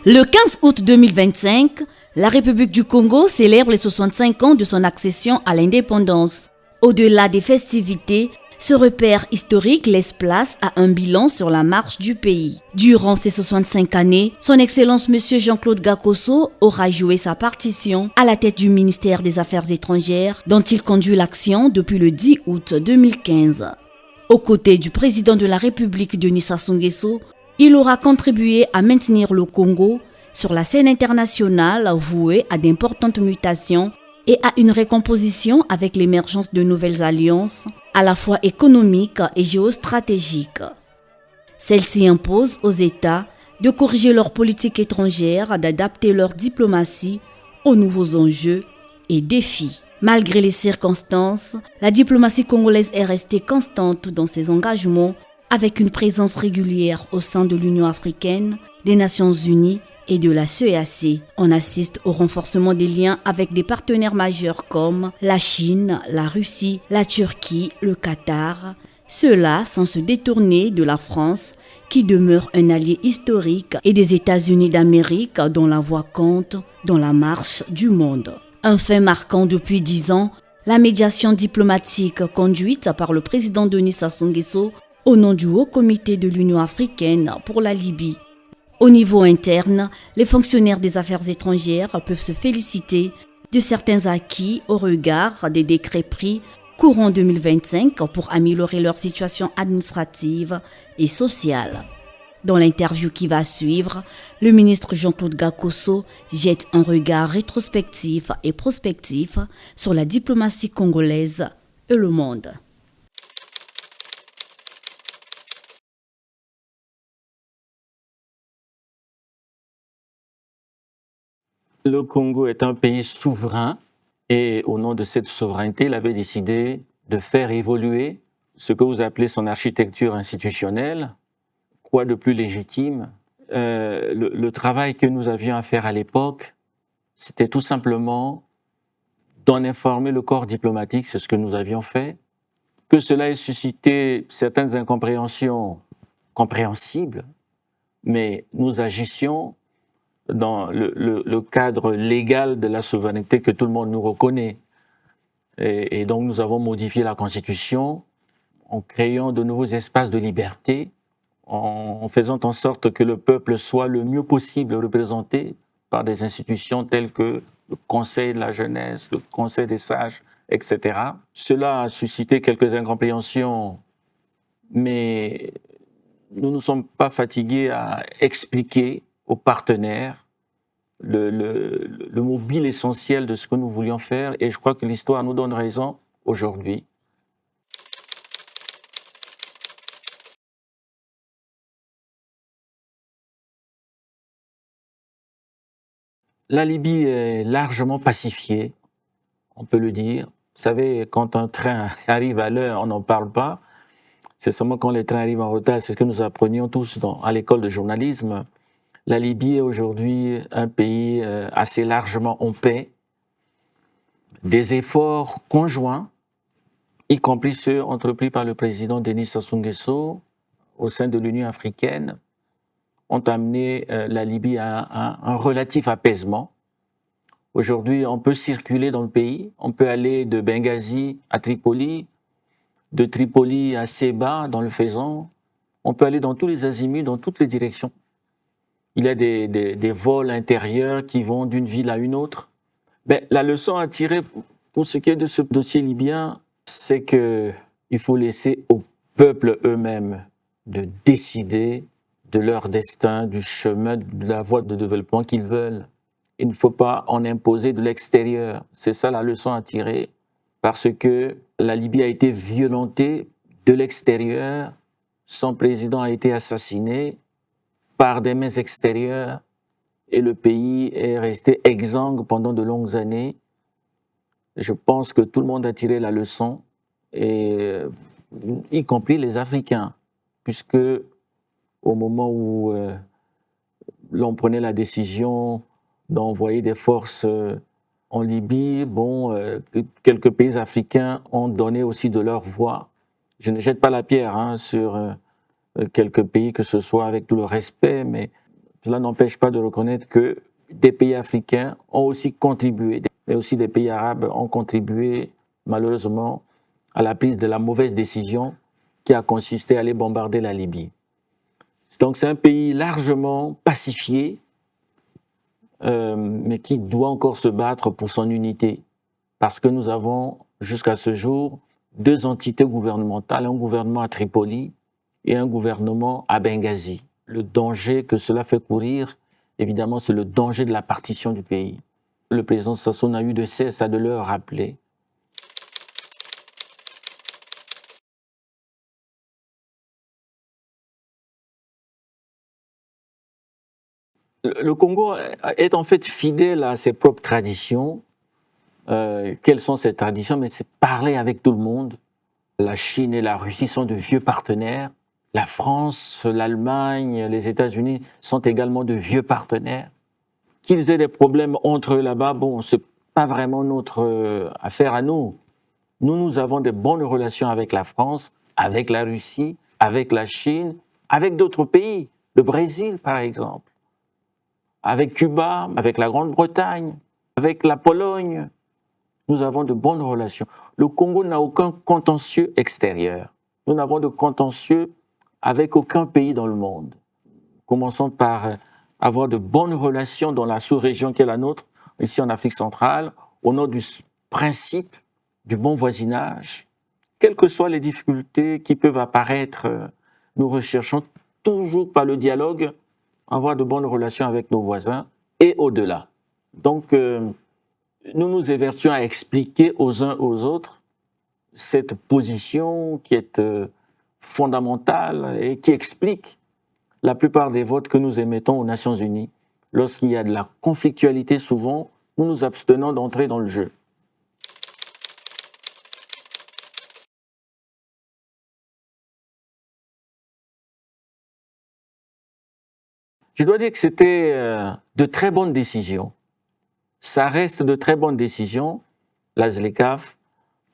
Le 15 août 2025, la République du Congo célèbre les 65 ans de son accession à l'indépendance. Au-delà des festivités, ce repère historique laisse place à un bilan sur la marche du pays. Durant ces 65 années, son Excellence M. Jean-Claude Gakoso aura joué sa partition à la tête du ministère des Affaires étrangères, dont il conduit l'action depuis le 10 août 2015. Aux côtés du président de la République Denis Sassou Nguesso, il aura contribué à maintenir le Congo sur la scène internationale vouée à d'importantes mutations et à une récomposition avec l'émergence de nouvelles alliances, à la fois économiques et géostratégiques. Celles-ci imposent aux États de corriger leur politique étrangère, d'adapter leur diplomatie aux nouveaux enjeux et défis. Malgré les circonstances, la diplomatie congolaise est restée constante dans ses engagements avec une présence régulière au sein de l'Union africaine, des Nations unies et de la CEEAC. On assiste au renforcement des liens avec des partenaires majeurs comme la Chine, la Russie, la Turquie, le Qatar. Cela sans se détourner de la France, qui demeure un allié historique, et des États-Unis d'Amérique dont la voix compte dans la marche du monde. Un fait marquant depuis 10 ans, la médiation diplomatique conduite par le président Denis Sassou Nguesso au nom du Haut Comité de l'Union africaine pour la Libye. Au niveau interne, les fonctionnaires des affaires étrangères peuvent se féliciter de certains acquis au regard des décrets pris courant 2025 pour améliorer leur situation administrative et sociale. Dans l'interview qui va suivre, le ministre Jean-Claude Gakoso jette un regard rétrospectif et prospectif sur la diplomatie congolaise et le monde. Le Congo est un pays souverain et au nom de cette souveraineté, il avait décidé de faire évoluer ce que vous appelez son architecture institutionnelle. Quoi de plus légitime? Le travail que nous avions à faire à l'époque, c'était tout simplement d'en informer le corps diplomatique, c'est ce que nous avions fait. Que cela ait suscité certaines incompréhensions compréhensibles, mais nous agissions dans le cadre légal de la souveraineté que tout le monde nous reconnaît. Et donc nous avons modifié la Constitution en créant de nouveaux espaces de liberté, en faisant en sorte que le peuple soit le mieux possible représenté par des institutions telles que le Conseil de la jeunesse, le Conseil des sages, etc. Cela a suscité quelques incompréhensions, mais nous ne sommes pas fatigués à expliquer aux partenaires le mobile essentiel de ce que nous voulions faire, et je crois que l'histoire nous donne raison aujourd'hui. La Libye est largement pacifiée, on peut le dire. Vous savez, quand un train arrive à l'heure, on n'en parle pas. C'est seulement quand les trains arrivent en retard, c'est ce que nous apprenions tous à l'école de journalisme. La Libye est aujourd'hui un pays assez largement en paix. Des efforts conjoints, y compris ceux entrepris par le président Denis Sassou Nguesso au sein de l'Union africaine, ont amené la Libye à un relatif apaisement. Aujourd'hui, on peut circuler dans le pays, on peut aller de Benghazi à Tripoli, de Tripoli à Séba, dans le Fezzan, on peut aller dans tous les azimuts, dans toutes les directions. Il y a des vols intérieurs qui vont d'une ville à une autre. La leçon à tirer pour ce qui est de ce dossier libyen, c'est qu'il faut laisser au peuple eux-mêmes de décider de leur destin, du chemin, de la voie de développement qu'ils veulent. Il ne faut pas en imposer de l'extérieur. C'est ça la leçon à tirer, parce que la Libye a été violentée de l'extérieur, son président a été assassiné par des mains extérieures et le pays est resté exsangue pendant de longues années. Je pense que tout le monde a tiré la leçon, y compris les Africains, puisque au moment où l'on prenait la décision d'envoyer des forces en Libye, quelques pays africains ont donné aussi de leur voix. Je ne jette pas la pierre sur quelques pays, que ce soit avec tout le respect, mais cela n'empêche pas de reconnaître que des pays africains ont aussi contribué, mais aussi des pays arabes ont contribué malheureusement à la prise de la mauvaise décision qui a consisté à aller bombarder la Libye. Donc c'est un pays largement pacifié, mais qui doit encore se battre pour son unité, parce que nous avons jusqu'à ce jour 2 entités gouvernementales, un gouvernement à Tripoli et un gouvernement à Benghazi. Le danger que cela fait courir, évidemment, c'est le danger de la partition du pays. Le président Sassou n'a eu de cesse à de le rappeler. Le Congo est en fait fidèle à ses propres traditions. Quelles sont ces traditions? Mais c'est parler avec tout le monde. La Chine et la Russie sont de vieux partenaires. La France, l'Allemagne, les États-Unis sont également de vieux partenaires. Qu'ils aient des problèmes entre eux là-bas, bon, c'est pas vraiment notre affaire à nous. Nous avons de bonnes relations avec la France, avec la Russie, avec la Chine, avec d'autres pays, le Brésil par exemple, avec Cuba, avec la Grande-Bretagne, avec la Pologne. Nous avons de bonnes relations. Le Congo n'a aucun contentieux extérieur. Nous n'avons de contentieux avec aucun pays dans le monde. Commençons par avoir de bonnes relations dans la sous-région qui est la nôtre, ici en Afrique centrale, au nom du principe du bon voisinage. Quelles que soient les difficultés qui peuvent apparaître, nous recherchons toujours par le dialogue avoir de bonnes relations avec nos voisins et au-delà. Donc, nous nous évertuons à expliquer aux uns aux autres cette position qui est fondamentale et qui explique la plupart des votes que nous émettons aux Nations Unies. Lorsqu'il y a de la conflictualité, souvent, nous nous abstenons d'entrer dans le jeu. Je dois dire que c'était de très bonnes décisions. Ça reste de très bonnes décisions, la ZLECAf,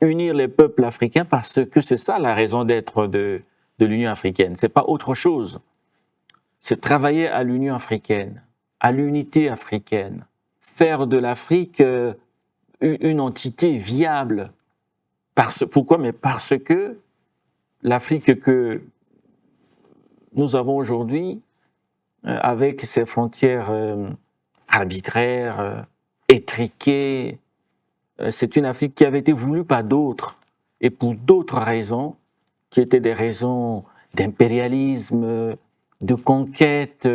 unir les peuples africains parce que c'est ça la raison d'être de l'Union africaine. C'est pas autre chose. C'est travailler à l'Union africaine, à l'unité africaine, faire de l'Afrique une entité viable. Pourquoi? Mais parce que l'Afrique que nous avons aujourd'hui, avec ses frontières arbitraires, étriquées, c'est une Afrique qui avait été voulue par d'autres, et pour d'autres raisons, qui étaient des raisons d'impérialisme, de conquête,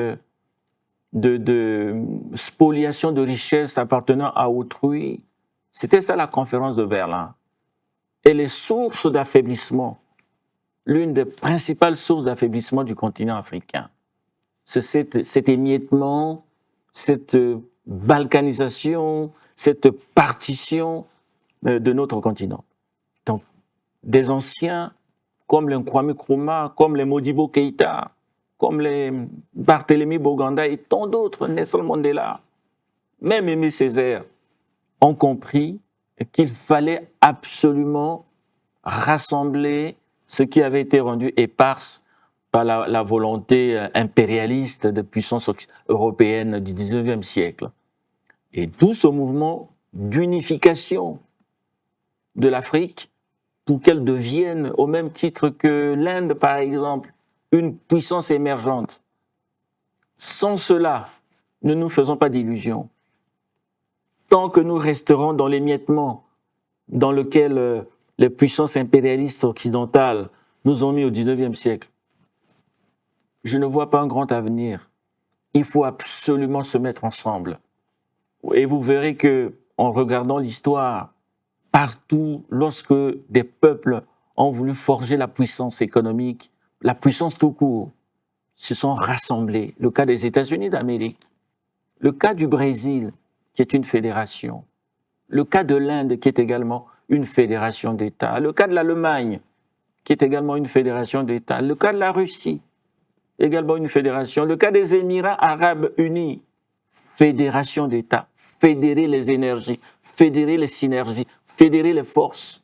de spoliation de richesses appartenant à autrui. C'était ça la conférence de Berlin. Et les sources d'affaiblissement, l'une des principales sources d'affaiblissement du continent africain, c'est cet émiettement, cette balkanisation, cette partition de notre continent. Donc, des anciens comme les Kwame Nkrumah, comme les Modibo Keïta, comme les Barthélemy Boganda et tant d'autres, Nelson Mandela, même Aimé Césaire, ont compris qu'il fallait absolument rassembler ce qui avait été rendu éparse par la volonté impérialiste de puissance européenne du XIXe siècle. Et d'où ce mouvement d'unification de l'Afrique pour qu'elle devienne, au même titre que l'Inde par exemple, une puissance émergente. Sans cela, ne nous faisons pas d'illusions. Tant que nous resterons dans l'émiettement dans lequel les puissances impérialistes occidentales nous ont mis au XIXe siècle, je ne vois pas un grand avenir. Il faut absolument se mettre ensemble. Et vous verrez que, en regardant l'histoire, partout, lorsque des peuples ont voulu forger la puissance économique, la puissance tout court, se sont rassemblés. Le cas des États-Unis d'Amérique, le cas du Brésil, qui est une fédération, le cas de l'Inde, qui est également une fédération d'États, le cas de l'Allemagne, qui est également une fédération d'États, le cas de la Russie, également une fédération, le cas des Émirats arabes unis, fédération d'États, fédérer les énergies, fédérer les synergies, fédérer les forces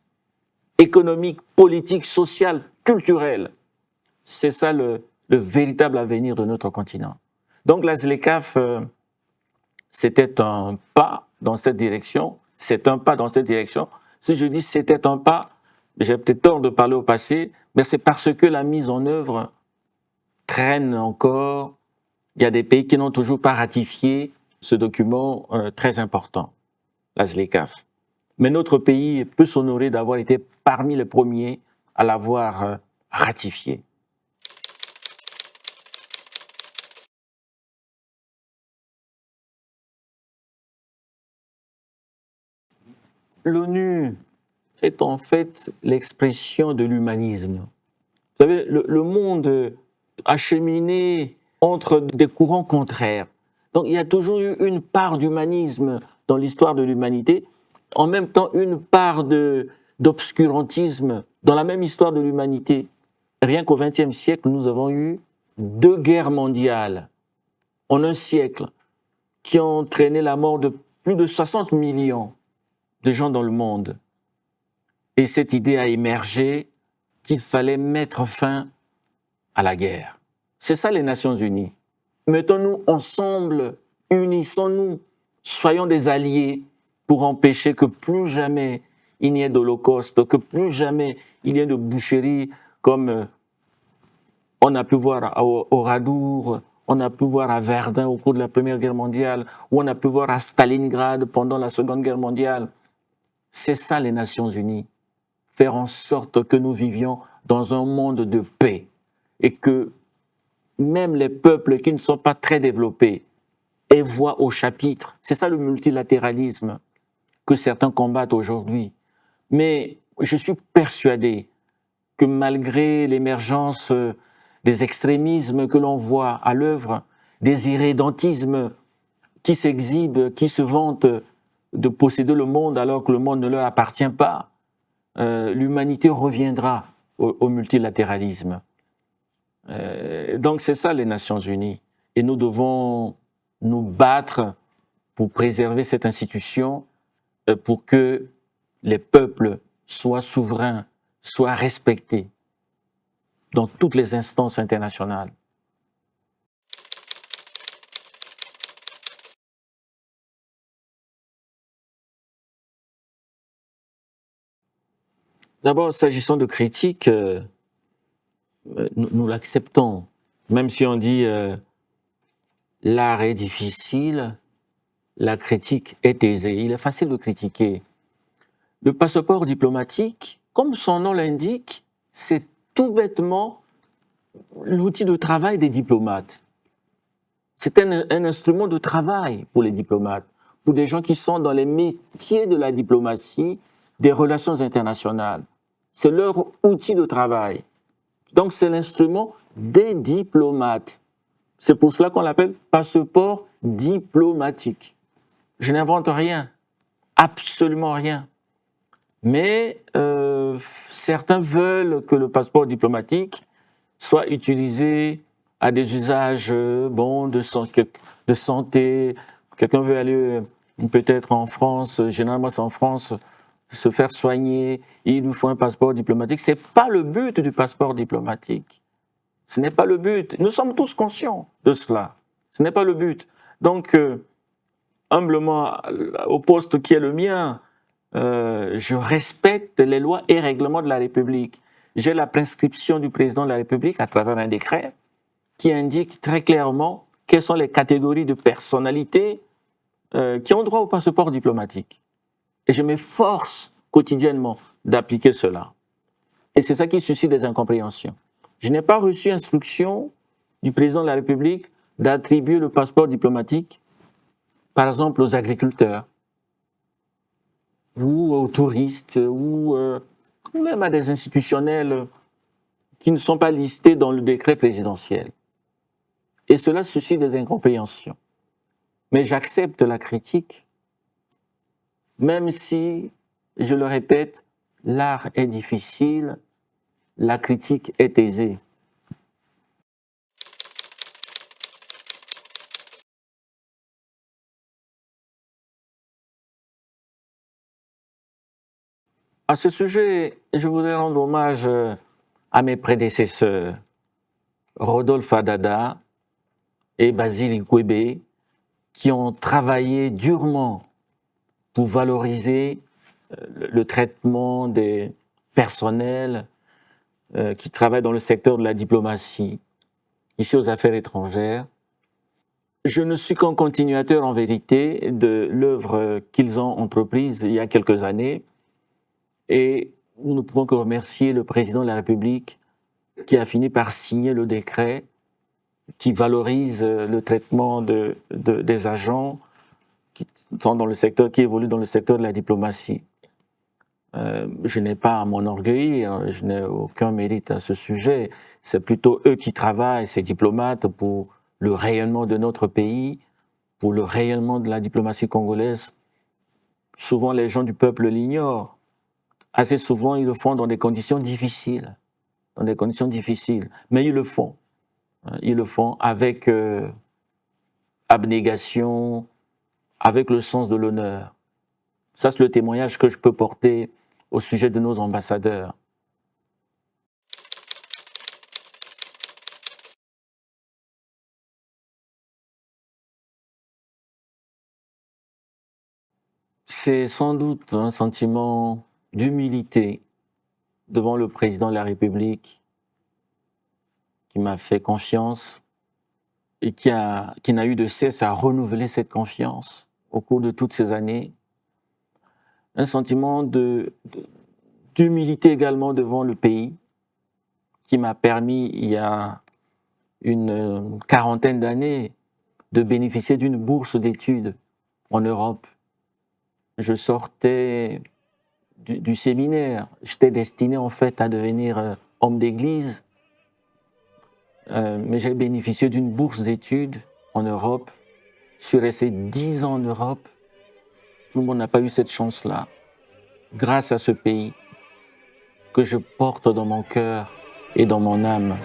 économiques, politiques, sociales, culturelles. C'est ça le véritable avenir de notre continent. Donc la ZLECAf, c'était un pas dans cette direction. C'est un pas dans cette direction. Si je dis c'était un pas, j'ai peut-être tort de parler au passé, mais c'est parce que la mise en œuvre traîne encore. Il y a des pays qui n'ont toujours pas ratifié ce document très important, la ZLECAf. Mais notre pays peut s'honorer d'avoir été parmi les premiers à l'avoir ratifié. L'ONU est en fait l'expression de l'humanisme. Vous savez, le monde a cheminé entre des courants contraires. Donc il y a toujours eu une part d'humanisme dans l'histoire de l'humanité, en même temps une part d'obscurantisme dans la même histoire de l'humanité. Rien qu'au XXe siècle, nous avons eu 2 guerres mondiales en un siècle qui ont entraîné la mort de plus de 60 millions de gens dans le monde. Et cette idée a émergé qu'il fallait mettre fin à la guerre. C'est ça les Nations Unies. Mettons-nous ensemble, unissons-nous, soyons des alliés pour empêcher que plus jamais il n'y ait d'holocauste, que plus jamais il y ait de boucherie comme on a pu voir au Radour, on a pu voir à Verdun au cours de la Première Guerre mondiale, ou on a pu voir à Stalingrad pendant la Seconde Guerre mondiale. C'est ça les Nations Unies. Faire en sorte que nous vivions dans un monde de paix et que même les peuples qui ne sont pas très développés aient voix au chapitre. C'est ça le multilatéralisme que certains combattent aujourd'hui. Mais je suis persuadé que malgré l'émergence des extrémismes que l'on voit à l'œuvre, des irrédentismes qui s'exhibent, qui se vantent de posséder le monde alors que le monde ne leur appartient pas, l'humanité reviendra au multilatéralisme. Donc c'est ça les Nations Unies. Et nous devons nous battre pour préserver cette institution, pour que les peuples soient souverains, soient respectés dans toutes les instances internationales. D'abord, s'agissant de critiques, nous l'acceptons. Même si on dit l'art est difficile, la critique est aisée. Il est facile de critiquer. Le passeport diplomatique, comme son nom l'indique, c'est tout bêtement l'outil de travail des diplomates. C'est un instrument de travail pour les diplomates, pour des gens qui sont dans les métiers de la diplomatie, des relations internationales. C'est leur outil de travail. Donc c'est l'instrument des diplomates. C'est pour cela qu'on l'appelle passeport diplomatique. Je n'invente rien, absolument rien. Mais certains veulent que le passeport diplomatique soit utilisé à des usages de santé. Quelqu'un veut aller peut-être en France, généralement c'est en France, se faire soigner, il nous faut un passeport diplomatique. Ce n'est pas le but du passeport diplomatique. Ce n'est pas le but. Nous sommes tous conscients de cela. Ce n'est pas le but. Donc, humblement, au poste qui est le mien, je respecte les lois et règlements de la République. J'ai la prescription du président de la République à travers un décret qui indique très clairement quelles sont les catégories de personnalités qui ont droit au passeport diplomatique. Et je m'efforce quotidiennement d'appliquer cela. Et c'est ça qui suscite des incompréhensions. Je n'ai pas reçu instruction du président de la République d'attribuer le passeport diplomatique, par exemple, aux agriculteurs, ou aux touristes, ou même à des institutionnels qui ne sont pas listés dans le décret présidentiel. Et cela suscite des incompréhensions. Mais j'accepte la critique, même si, je le répète, l'art est difficile, la critique est aisée. À ce sujet, je voudrais rendre hommage à mes prédécesseurs, Rodolphe Adada, et Basile Ikwebe, qui ont travaillé durement pour valoriser le traitement des personnels qui travaillent dans le secteur de la diplomatie, ici aux affaires étrangères. Je ne suis qu'un continuateur en vérité de l'œuvre qu'ils ont entreprise il y a quelques années et nous ne pouvons que remercier le président de la République qui a fini par signer le décret qui valorise le traitement des agents qui sont dans le secteur, qui évoluent dans le secteur de la diplomatie. Je n'ai pas à m'enorgueillir, je n'ai aucun mérite à ce sujet. C'est plutôt eux qui travaillent, ces diplomates, pour le rayonnement de notre pays, pour le rayonnement de la diplomatie congolaise. Souvent, les gens du peuple l'ignorent. Assez souvent, ils le font dans des conditions difficiles. Mais ils le font. Ils le font avec abnégation, avec le sens de l'honneur. Ça, c'est le témoignage que je peux porter au sujet de nos ambassadeurs. C'est sans doute un sentiment d'humilité devant le président de la République qui m'a fait confiance et qui n'a eu de cesse à renouveler cette confiance au cours de toutes ces années. Un sentiment d'humilité également devant le pays qui m'a permis, il y a une quarantaine d'années, de bénéficier d'une bourse d'études en Europe. Je sortais du séminaire, j'étais destiné en fait à devenir homme d'église, mais j'ai bénéficié d'une bourse d'études en Europe. Je suis resté 10 ans en Europe. Tout le monde n'a pas eu cette chance-là. Grâce à ce pays que je porte dans mon cœur et dans mon âme.